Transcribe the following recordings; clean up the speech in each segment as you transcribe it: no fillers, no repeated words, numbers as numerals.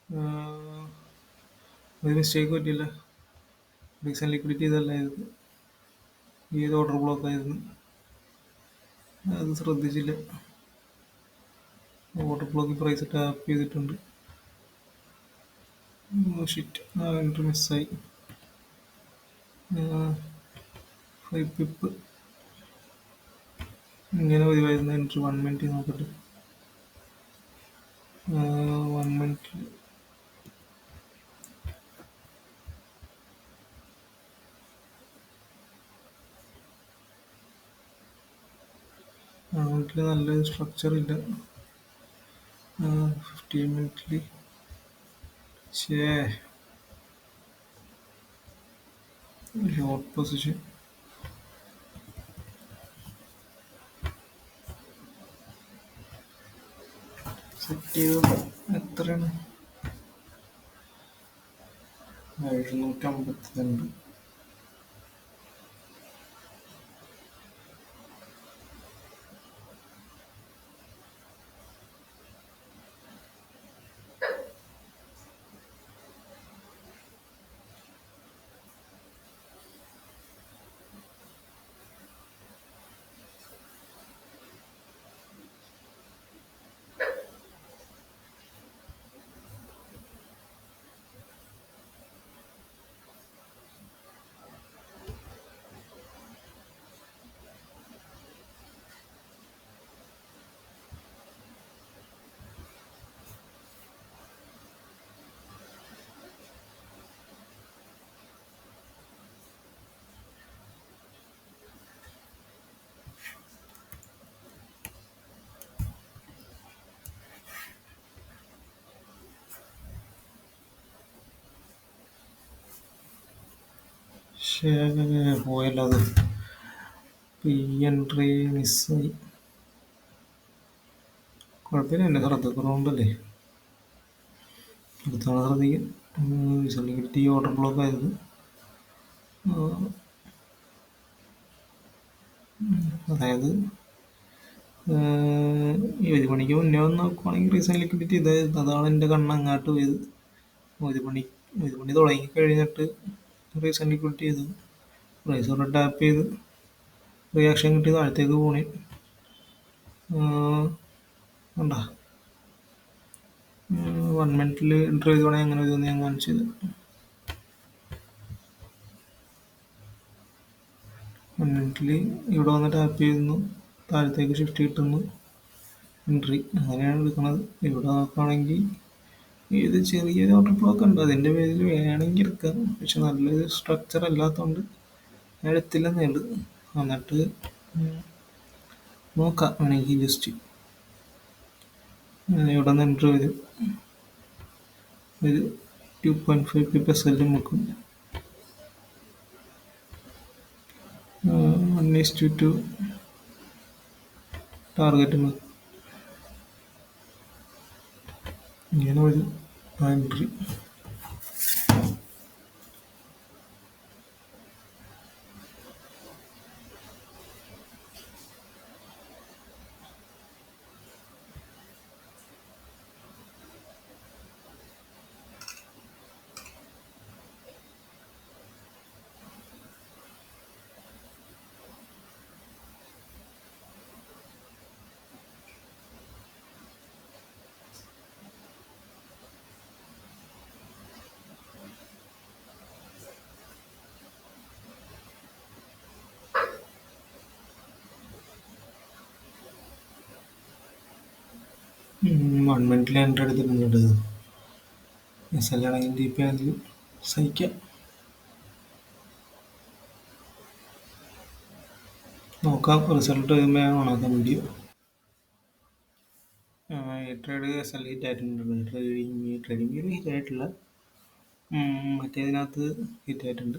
ആഹ് ഒരു മിസ്റ്റേക്ക് പറ്റിയില്ല. Recent liquidity ഇതല്ലായിരുന്നു. ഏത് ഓർഡർ ബ്ലോക്ക് ആയിരുന്നു. അത് ശ്രദ്ധിച്ചില്ല. ഓർഡർ ബ്ലോക്ക് പ്രൈസ് ടാപ്പ് ചെയ്തിട്ടുണ്ട്. ഷിറ്റ്, ആ എൻട്രി മിസ്സായി. 5 പിപ്പ് ഇങ്ങനെ വരുമായിരുന്നു. എൻട്രി 1 മിനിറ്റ് നോക്കട്ടെ. 1 മിനിറ്റ് വീട്ടിൽ നല്ലൊരു സ്ട്രക്ചർ ഇല്ല. 15 മിനിറ്റിൽ ഷോർട്ട് പൊസിഷൻ. സെറ്റ് ചെയ്തത് എത്രയാണ്? 752. പോയല്ലോ അത്. ഈ എൻട്രി മിസ്സായി. കുഴപ്പമില്ല, എൻ്റെ ശ്രദ്ധക്കുറവുണ്ടല്ലേ. അടുത്താണ് ശ്രദ്ധിക്കും. ലിക്വിഡിറ്റി ഓർഡർ ബ്ലോക്ക് ആയിരുന്നു. അതായത് ഈ 1 മണിക്ക് മുന്നേ വന്ന് നോക്കുവാണെങ്കിൽ റീസെന്റ് ലിക്വിഡിറ്റി ഇതായിരുന്നു. അതാണ് എൻ്റെ കണ്ണ് അങ്ങോട്ട് പോയത്. 1 മണി 1 മണി തുടങ്ങി കഴിഞ്ഞിട്ട് റീസെന്റ് ലിക്വിഡിറ്റി ചെയ്തു. പ്രൈസ് ഒരു ടാപ്പ് ചെയ്ത് റിയാക്ഷൻ കിട്ടി താഴത്തേക്ക് പോണേ. കണ്ടാ 1 മിനിറ്റിൽ എൻട്രി ചെയ്തോണെ അങ്ങനെ വരുമെന്ന് ഞാൻ കാണിച്ചത്. 1 മിനിറ്റിൽ ഇവിടെ വന്ന് ടാപ്പ് ചെയ്യുന്നു, താഴത്തേക്ക് ഷിഫ്റ്റ് കിട്ടുന്നു, എൻട്രി. അങ്ങനെയാണ് എടുക്കുന്നത്. ഇവിടെ നോക്കുകയാണെങ്കിൽ ഇത് ചെറിയൊരു ഓർഡർ ബ്ലോക്ക് ഉണ്ട്. അതിൻ്റെ പേരിൽ വേണമെങ്കിൽ എടുക്കാം. പക്ഷെ നല്ലൊരു സ്ട്രക്ചർ അല്ലാത്തതുകൊണ്ട് ഞാൻ എടുത്തില്ലെന്നേ ഉള്ളൂ. എന്നിട്ട് നോക്കാം വേണമെങ്കിൽ ജസ്റ്റ് ഇവിടെ നിന്ന് എൻട്രി വരും. ഒരു 2.5 പിപ്പ് എസ് മുക്കും. 1:2 ടാർഗറ്റ് ഇങ്ങനെ ഒരു എൻട്രി. വൺ മിനിറ്റിൽ എൻട്രി എടുത്തിട്ടുണ്ട്. എസ് എൽ ആണെങ്കിൽ ഡി പി ആണെങ്കിൽ സഹിക്കാം. നോക്കാം. റിസൾട്ട് വരുമ്പോൾ ഞാൻ ഓണാക്കാം വീഡിയോ. ഈ ട്രേഡ് എസ് എൽ ഹിറ്റ് ആയിട്ടുണ്ട്. ട്രേഡിംഗ് ഹിറ്റ് ആയിട്ടില്ല. മറ്റേതിനകത്ത് ഹിറ്റ് ആയിട്ടുണ്ട്.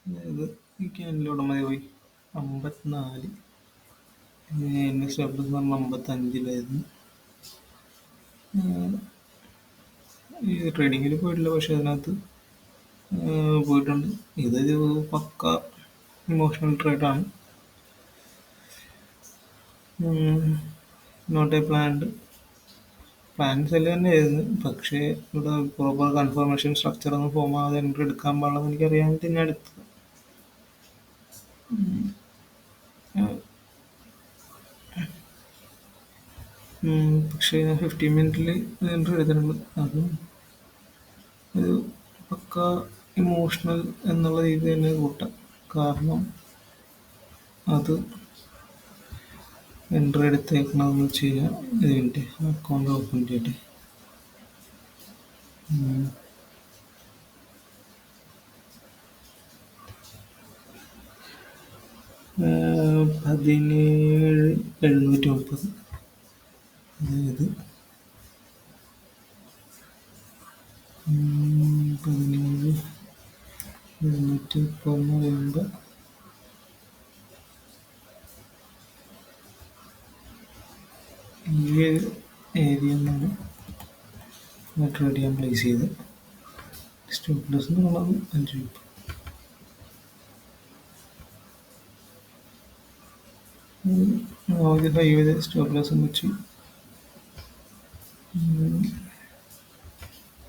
അതായത് ഈ ക്യാനിലൂടെ മതി പോയി 54. എൻ്റെ സ്റ്റോപ്പ് എന്ന് പറഞ്ഞാൽ 55-ലായിരുന്നു. ഈ ട്രേഡിങ്ങിൽ പോയിട്ടില്ല, പക്ഷെ അതിനകത്ത് പോയിട്ടുണ്ട്. ഇതൊരു പക്ക ഇമോഷണൽ ട്രേഡാണ്. Not a planned plan sell തന്നെയായിരുന്നു. പക്ഷേ ഇവിടെ പ്രോപ്പർ കൺഫർമേഷൻ സ്ട്രക്ചർ ഒന്നും ഫോം ആവാതെ എൻട്രി എടുക്കാൻ പാടില്ലെന്ന് എനിക്ക് അറിയാമെങ്കിൽ ഞാൻ എടുത്തത്. പക്ഷേ ഞാൻ 15 മിനിറ്റിൽ എൻട്രി എടുത്തിട്ടുണ്ട്. അതും ഒരു പക്ക ഇമോഷണൽ എന്നുള്ള രീതി തന്നെ കൂട്ടാം. കാരണം അത് എൻട്രി എടുത്തേക്കണമെന്ന് വെച്ച് കഴിഞ്ഞാൽ ഇതിൻ്റെ അക്കൗണ്ട് ഓപ്പൺ ചെയ്തിട്ട് ഉം, 17,730. അതായത് 17,730 എന്ന് പറയുമ്പോൾ ഈ ഒരു ഏരിയ നിന്നാണ് ട്രേഡ് ചെയ്യാൻ പ്ലേസ് ചെയ്ത് സ്റ്റോപ്പ് ലോസ് എന്ന് പറയുന്നത് 5 രൂപ. ആദ്യം 5 വരെ സ്റ്റോപ്പ് ലോസും വെച്ച്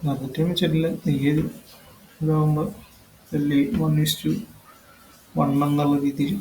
മാർക്കറ്റ് വെച്ചിട്ടില്ല. ഈ ഒരു ഇതാകുമ്പോൾ വലിയ 1:1 എന്നുള്ള രീതിയിൽ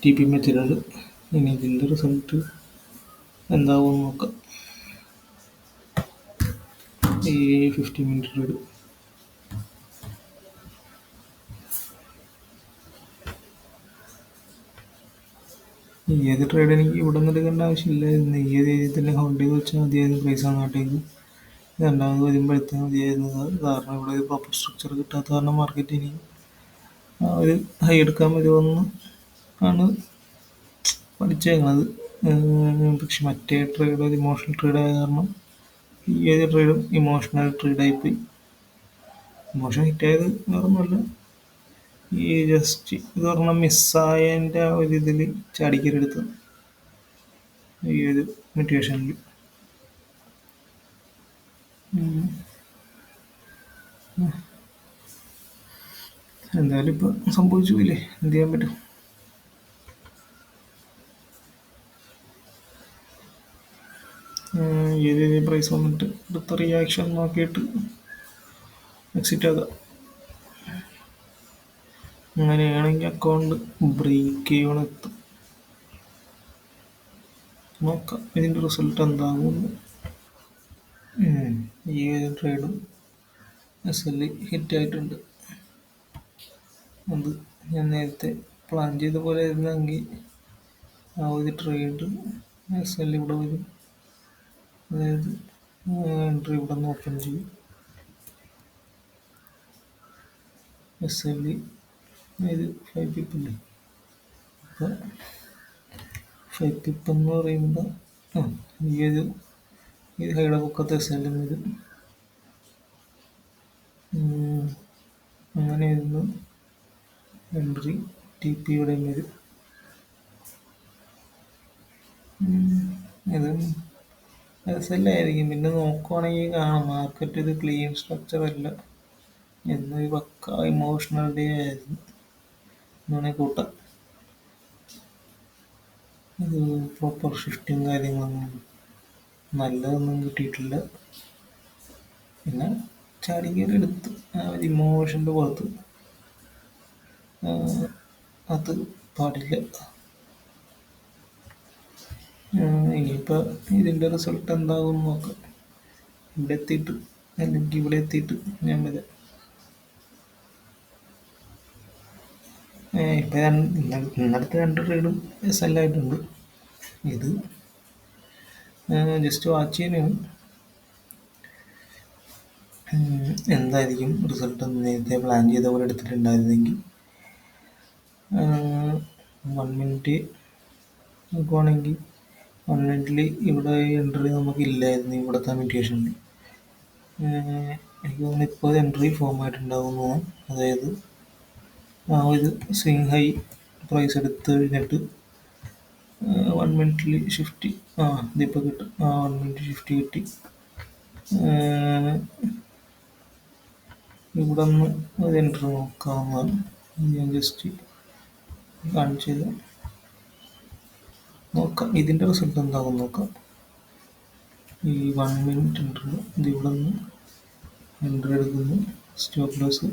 ടി പി മെത്തേഡ്. ഇനി ഇതിൻ്റെ റിസൾട്ട് എന്താവും നോക്കാം. ഈ 15 മിനിറ്റ് ട്രേഡ് ഏത് ട്രേഡ് എനിക്ക് ഇവിടെ നിന്ന് എടുക്കേണ്ട ആവശ്യമില്ലായിരുന്നു. ഈ ഒരു ഏരിയയിൽ തന്നെ ഹോൾഡ് ചെയ്ത് വെച്ചാൽ മതിയായിരുന്നു. പ്രൈസ് അങ്ങോട്ടേക്ക് രണ്ടാമത് വരുമ്പോൾ എടുത്താൽ മതിയായിരുന്നു. കാരണം ഇവിടെ ഒരു പ്രോപ്പർ സ്ട്രക്ചർ കിട്ടാത്ത കാരണം മാർക്കറ്റ് ഇനി ആ ഒരു ഹൈ എടുക്കാൻ വരുമെന്ന് ആണ് പഠിച്ചേക്കുന്നത്. പക്ഷെ മറ്റേ ട്രേഡ് ഒരു ഇമോഷണൽ ട്രേഡ് ആയ കാരണം ഈ ഒരു ട്രേഡും ഇമോഷണൽ ട്രേഡായിപ്പോയി. ഇമോഷൻ ഹിറ്റായത് വേറൊന്നുമല്ല, ഈ ജസ്റ്റ് ഇത് പറഞ്ഞാൽ മിസ്സായതിൻ്റെ ആ ഒരു ഇതിൽ ചാടിക്കരെടുത്ത് ഈ ഒരു മോട്ടിവേഷനിൽ എന്തായാലും ഇപ്പം സംഭവിച്ചു പോയില്ലേ, എന്ത് ചെയ്യാൻ പറ്റും. ഏത് പ്രൈസ് വന്നിട്ട് അടുത്ത റിയാക്ഷൻ നോക്കിയിട്ട് എക്സിറ്റ് ആകാം. അങ്ങനെയാണെങ്കിൽ അക്കൗണ്ട് ബ്രേക്ക് ചെയ്യണെത്തും. നോക്കാം ഇതിൻ്റെ റിസൾട്ട് എന്താകുമെന്ന്. ഈ ഒരു ട്രേഡും എസ് എൽ ഹിറ്റായിട്ടുണ്ട്. അത് ഞാൻ നേരത്തെ പ്ലാൻ ചെയ്ത പോലെ ആയിരുന്നെങ്കിൽ ആ ഒരു ട്രേഡ് എസ് എൽ ഇവിടെ വരും. അതായത് എൻട്രി ഇവിടെ നിന്ന് ഓപ്പൺ ചെയ്യും. എസ് എൽ ഇത് 5 പിപ്പില്ലേ. അപ്പോൾ 5 പിപ്പ് എന്ന് പറയുമ്പോൾ ഈ ഒരു ഈ ഹൈഡ പൊക്കത്തെ എസ് എല്ലും വരും. അങ്ങനെയായിരുന്നു എൻട്രി. ടി പി ഇവിടെ വരും. ഇത് എസ് എൽ ആയിരിക്കും. പിന്നെ നോക്കുവാണെങ്കിൽ കാണാം മാർക്കറ്റ് ഇത് ക്ലീൻ സ്ട്രക്ചർ അല്ല, എന്നൊരു പക്ക ഇമോഷണൽ ഡേ ആയിരുന്നു എന്നാണ് കൂട്ടാം. ഇത് പ്രോപ്പർ ഷിഫ്റ്റും കാര്യങ്ങളൊന്നും നല്ലതൊന്നും കിട്ടിയിട്ടില്ല. പിന്നെ ചാടി കയറി എടുത്ത് ആ ഒരു ഇമോഷൻ്റെ പുറത്ത് അത് പാടില്ല. ഇനിയിപ്പോൾ ഇതിൻ്റെ റിസൾട്ട് എന്താകും നോക്കാം. ഇവിടെ എത്തിയിട്ട് അല്ലെങ്കിൽ ഇവിടെ എത്തിയിട്ട് ഞാൻ വരാം. ഇപ്പം ഇന്നലത്തെ 2 ട്രേഡും എസ് എൽ ആയിട്ടുണ്ട്. ഇത് ജസ്റ്റ് വാച്ച് ചെയ്യാനാണ്. എന്തായിരിക്കും റിസൾട്ട് എന്ന് നേരത്തെ പ്ലാൻ ചെയ്ത പോലെ എടുത്തിട്ടുണ്ടായിരുന്നെങ്കിൽ 1 മിനിറ്റ് നോക്കുവാണെങ്കിൽ 1 മിനിറ്റിൽ ഇവിടെ എൻട്രി നമുക്കില്ലായിരുന്നു ഇവിടുത്തെ മ്യൂട്ടേഷനിൽ. എനിക്ക് തോന്നുന്നു ഇപ്പോൾ എൻട്രി ഫോം ആയിട്ടുണ്ടാകുന്നതാണ്. അതായത് ആ ഒരു സ്വിങ് ഹൈ പ്രൈസ് എടുത്ത് കഴിഞ്ഞിട്ട് 1 മിനിറ്റിൽ ഷിഫ്റ്റ് ഇതിപ്പോൾ കിട്ടും. 1 മിനിറ്റ് ഷിഫ്റ്റ് കിട്ടി. ഇവിടെ നിന്ന് ഒരു എൻട്രി നോക്കാവുന്നതാണ്. ഞാൻ ജസ്റ്റ് കാണിച്ചു തരാം. നോക്കാം ഇതിൻ്റെ റിസൾട്ട് എന്താകും നോക്കാം. ഈ 1 മിനിറ്റ് എൻട്രി ഇത് ഇവിടെ നിന്ന് എൻട്രി എടുക്കുന്നു. സ്റ്റോപ്പ് ലോസ്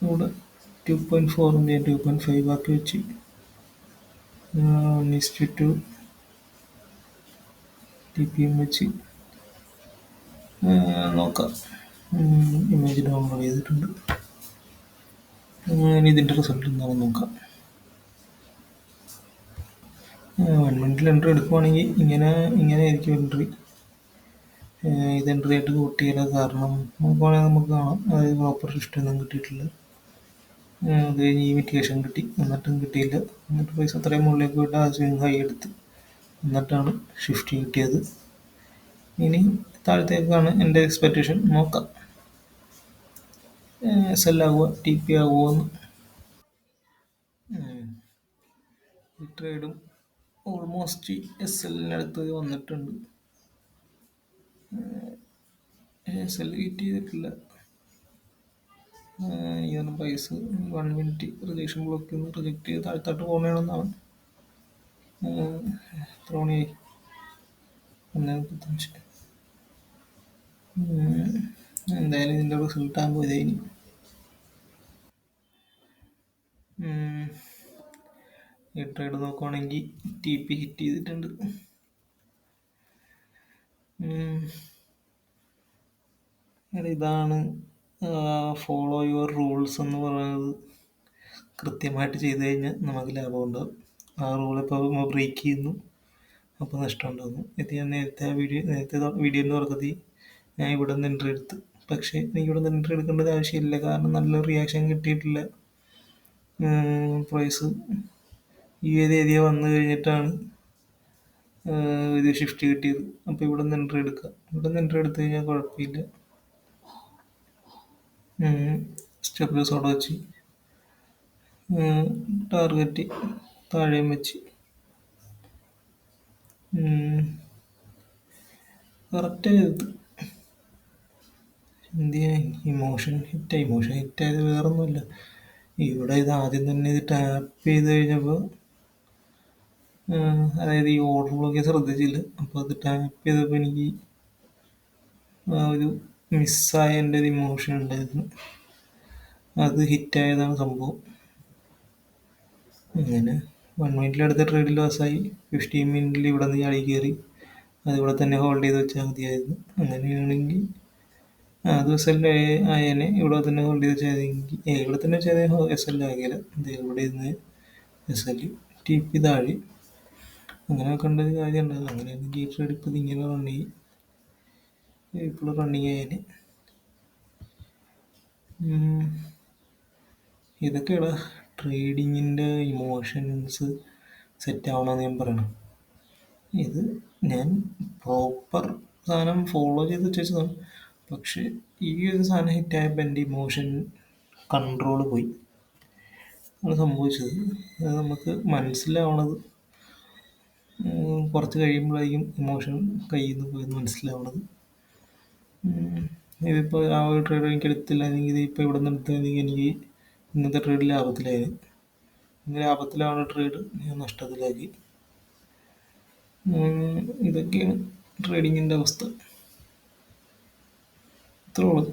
ഇവിടെ 2.4 ഞാൻ 2.5 ആക്കി വെച്ച് നിഫ്റ്റി ടു TPM വെച്ച് നോക്കാം. ഇമേജ് ഡൗൺലോഡ് ചെയ്തിട്ടുണ്ട്. ഇനി ഇതിൻ്റെ റിസൾട്ട് എന്താണെന്ന് നോക്കാം. 1 മിനിറ്റിൽ എൻട്രി എടുക്കുവാണെങ്കിൽ ഇങ്ങനെ ആയിരിക്കും എൻട്രി. ഇത് എൻട്രി ആയിട്ട് കൂട്ടിയില്ല. കാരണം നോക്കുവാണെങ്കിൽ നമുക്ക് കാണാം അതായത് പ്രോപ്പർ ഷിഫ്റ്റ് ഒന്നും കിട്ടിയിട്ടില്ല. അത് കഴിഞ്ഞ് ഈ മിറ്റിഗേഷൻ കിട്ടി, എന്നിട്ടും കിട്ടിയില്ല. എന്നിട്ട് പൈസ അത്രയും മുകളിലേക്ക് പോയിട്ട് ആ സ്വിങ് ഹൈ എടുത്ത് എന്നിട്ടാണ് ഷിഫ്റ്റ് കിട്ടിയത്. ഇനി താഴത്തേക്കാണ് എൻ്റെ എക്സ്പെക്റ്റേഷൻ. നോക്കാം SL ആകുമോ TP ആകുമോ എന്ന്. ഈ ട്രേഡും ഓൾമോസ്റ്റ് SLനടുത്ത് വന്നിട്ടുണ്ട്. SL ഹിറ്റ് ചെയ്തിട്ടില്ല. ഈ price 1 minute rejection block reject ചെയ്ത് താഴ്ത്താട്ട് പോകണമെന്നാണ്. എത്ര മണിയായി? 1:35. എന്തായാലും ഇതിൻ്റെ റിസൾട്ട് ആകുമ്പോൾ ഇതേനി. ഈ ട്രേഡ് നോക്കുവാണെങ്കിൽ TP ഹിറ്റ് ചെയ്തിട്ടുണ്ട്. ഇതാണ് ഫോളോ യുവർ റൂൾസ് എന്ന് പറയുന്നത്. കൃത്യമായിട്ട് ചെയ്ത് കഴിഞ്ഞാൽ നമുക്ക് ലാഭം ഉണ്ടാകും. ആ റൂൾ ഇപ്പോൾ ബ്രേക്ക് ചെയ്യുന്നു, അപ്പോൾ നഷ്ടം ഉണ്ടാകുന്നു. ഇത് ഞാൻ നേരത്തെ വീഡിയോൻ്റെ തുടക്കത്തിൽ ഞാൻ ഇവിടെ നിന്ന് എൻട്രി എടുത്ത്. പക്ഷേ എനിക്ക് ഇവിടെ നിന്ന് എൻട്രി എടുക്കേണ്ടത് ആവശ്യമില്ല. കാരണം നല്ല റിയാക്ഷൻ കിട്ടിയിട്ടില്ല. പ്രൈസ് ഈ ഒരു ഏരിയ വന്നു കഴിഞ്ഞിട്ടാണ് ഇത് ഷിഫ്റ്റ് കിട്ടിയത്. അപ്പോൾ ഇവിടെ നിന്ന് എൻട്രി എടുക്കുക. ഇവിടെ നിന്ന് എൻട്രി എടുത്തു കഴിഞ്ഞാൽ കുഴപ്പമില്ല. സ്റ്റെപ്പ് ലോസ് അവിടെ വെച്ച് ടാർഗറ്റ് താഴെയും വെച്ച് കറക്റ്റ് ചെയ്ത് എന്തിനാ ഇമോഷൻ ഹിറ്റായത് വേറൊന്നുമില്ല. ഇവിടെ ഇത് ആദ്യം തന്നെ ഇത് ടാപ്പ് ചെയ്ത് കഴിഞ്ഞപ്പോൾ അതായത് ഈ ഓർഡർ ബ്ലോക്ക് ശ്രദ്ധിച്ചില്ല. അപ്പോൾ അത് ടാപ്പ് ചെയ്തപ്പോൾ എനിക്ക് ഒരു മിസ്സായ എൻ്റെ ഒരു ഇമോഷൻ ഉണ്ടായിരുന്നു. അത് ഹിറ്റായതാണ് സംഭവം. അങ്ങനെ 1 മിനിറ്റിൽ അടുത്ത ട്രേഡിൽ ലോസായി. 15 മിനിറ്റിൽ ഇവിടെ നിന്ന് ചാടി കയറി. അതിവിടെ തന്നെ ഹോൾഡ് ചെയ്ത് വെച്ചാൽ മതിയായിരുന്നു. അങ്ങനെയാണെങ്കിൽ അത് SL ആയേനെ. ഇവിടെ തന്നെ ഹോൾഡ് ചെയ്ത് വെച്ചാൽ ഇവിടെ തന്നെ വെച്ചാൽ SL ആകില്ല. ഇവിടെ നിന്ന് SL TP താഴെ അങ്ങനെ വെക്കേണ്ട ഒരു കാര്യം ഉണ്ടാകും. അങ്ങനെയാണെങ്കിൽ ഈ ട്രേഡ് ഇപ്പോൾ ഇങ്ങനെ ഇപ്പോൾ റണ്ണിങ് ആയേനെ. ഇതൊക്കെയാണ് ട്രേഡിങ്ങിൻ്റെ ഇമോഷൻസ് സെറ്റ് ആവണമെന്ന് ഞാൻ പറയണം. ഇത് ഞാൻ പ്രോപ്പർ സാധനം ഫോളോ ചെയ്ത് വെച്ചതാണ്. പക്ഷെ ഈ ഒരു സാധനം ഹിറ്റായപ്പോൾ എൻ്റെ ഇമോഷൻ കൺട്രോൾ പോയി. അത് സംഭവിച്ചത് അത് നമുക്ക് മനസ്സിലാവണത് കുറച്ച് കഴിയുമ്പോഴായിരിക്കും ഇമോഷൻ കയ്യിൽ നിന്ന് പോയെന്ന് മനസ്സിലാവണത്. ഇതിപ്പോൾ ആ ഒരു ട്രേഡ് എനിക്ക് എടുത്തില്ലായിരുന്നെങ്കിൽ ഇതിപ്പോൾ ഇവിടെ നിന്ന് എടുത്തായിരുന്നെങ്കിൽ എനിക്ക് ഇന്നത്തെ ട്രേഡ് ലാഭത്തിലായിരുന്നു. ഇന്ന് ലാഭത്തിലാവുന്ന ട്രേഡ് ഞാൻ നഷ്ടത്തിലാക്കി. ഇതൊക്കെയാണ് ട്രേഡിങ്ങിൻ്റെ അവസ്ഥ. ഇത്രേ ഉള്ളൂ.